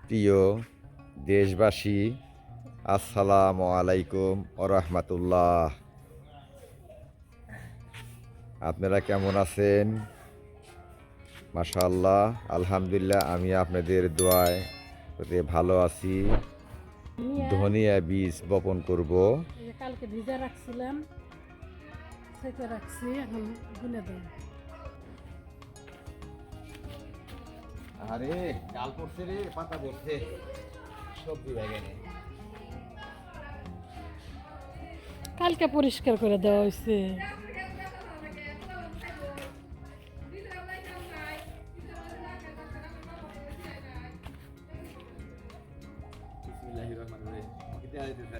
প্রিয় দেশবাসী, আসসালামু আলাইকুম ওরহমাতুল্লাহ। আপনারা কেমন আছেন? মাশাআল্লাহ, আলহামদুলিল্লাহ, আমি আপনাদের দোয়ায় ভালো আছি। ধনিয়া বীজ বপন করব। কালকে ভিজা রাখছিলাম, সেটা রাখছি, এখন বুনে দেব। আরে ডাল পড়ছে রে, পাতা পড়ছে, সবজি বাগানে। কালকে পরিষ্কার করে দেওয়া হয়েছে। বিসমিল্লাহির রহমানির রহিম। কেটে আইতেছে।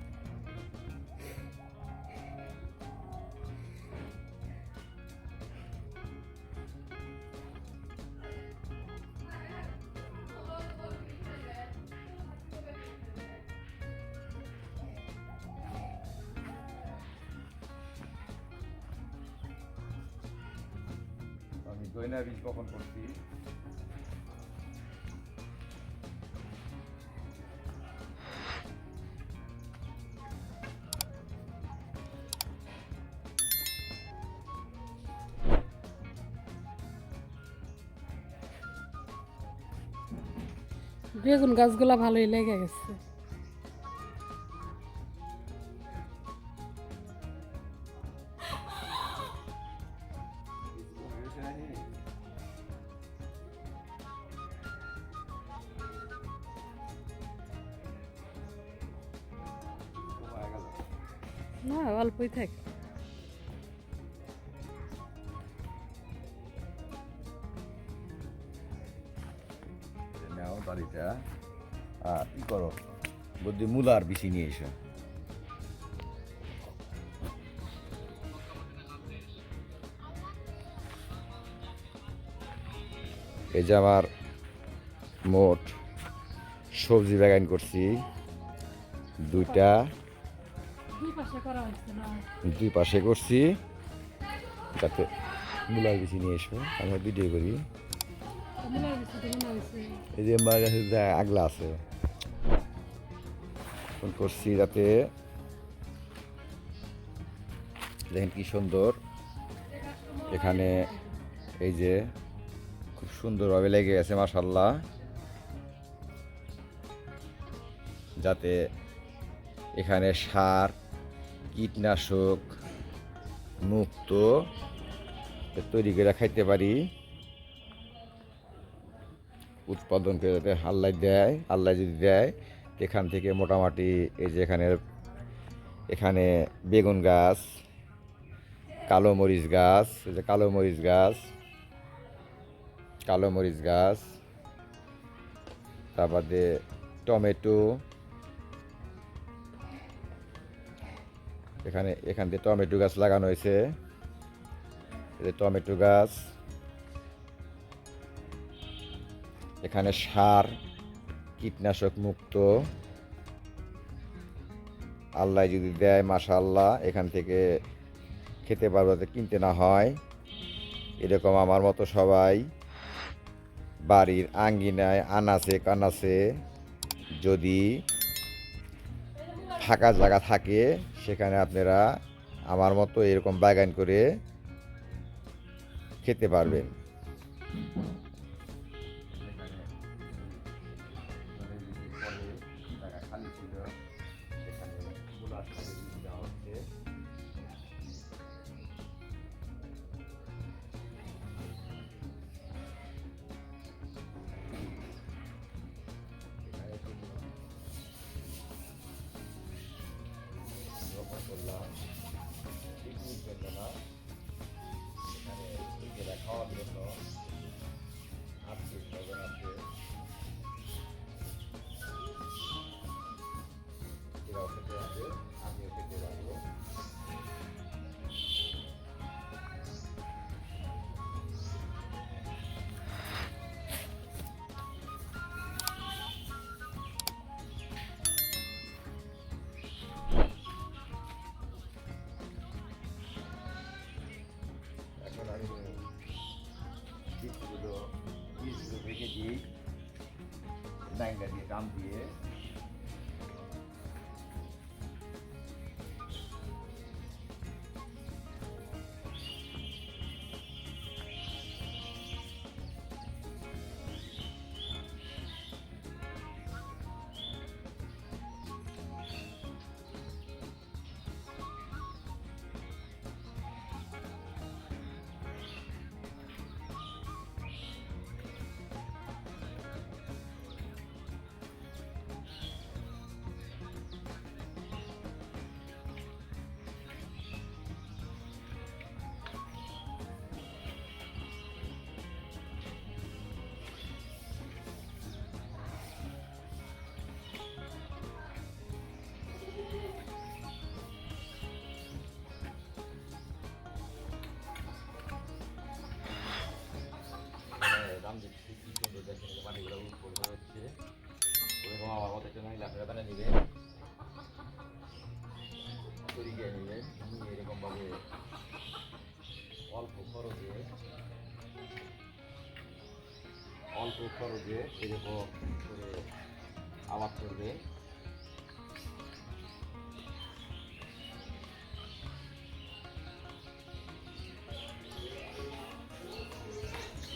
আমি দইনা বীজ বপন করছি। বেগুন গাছগুলা ভালোই লেগে গেছে। না, অল্পই থাকে। নাও বাড়িটা আর কি করো, বুদ্ধি মূলার বিচি নিয়ে এসো। এই যে আমার মোট সবজি বাগান করছি দুইটা, দুই পাশে করা হয়েছে না? দুই পাশে করছি। যাতে মূলার বিচি নিয়ে এসো, আমরা ভিডিও করি। মূলার বেশি তো মনে হয়েছে। এই যে আমার কাছে যে আগলা আছে, ফোন করছি যাতে দেখেন কি সুন্দর। এখানে এই যে খুব সুন্দরভাবে লেগে গেছে মাশাআল্লাহ, যাতে এখানে সার কীটনাশক মুক্ত তৈরি করে খাইতে পারি, উৎপাদন করে যাতে আল্লাহ দেয়। আল্লাহ যদি দেয় এখান থেকে মোটামুটি এই যে এখানে বেগুন গাছ, কালো মরিচ গাছ, এই যে কালো মরিচ গাছ, কালো মরিচ গাছ, তারপরে টমেটো, এখান দিয়ে টমেটো গাছ লাগানো হয়েছে। এই যে টমেটো গাছ, এখানে সার কীটনাশক মুক্ত আল্লাহ যদি দেয় মাশাআল্লাহ, এখান থেকে খেতে পারবো, যাতে কিনতে না হয়। এরকম আমার মতো সবাই বাড়ির আঙ্গিনায় আনাচে কানাচে যদি ফাঁকা জায়গা থাকে, সেখানে আপনারা আমার মতো এরকম বাগান করে খেতে পারবেন। করলাম পিকনিক জন্য না, এখানে নিজেরা খাওয়ার জন্য আত্মীয় স্বজন আছে, এরাও খেতে হবে, আমিও খেতে পারবো। এখন আমি বীজগুলো রেখে দিই, ডাইঙ্গা দিয়ে কাম দিয়ে দাম দিচ্ছি কি সুন্দর দেখেন মাটিগুলো উপর হচ্ছে ওরকম আমার মতো একটা মহিলা আপনারা বানিয়ে নেবেন তৈরি করে নেবেন নিয়ে এরকমভাবে অল্প খরচে এরকম করে আবাদ করবে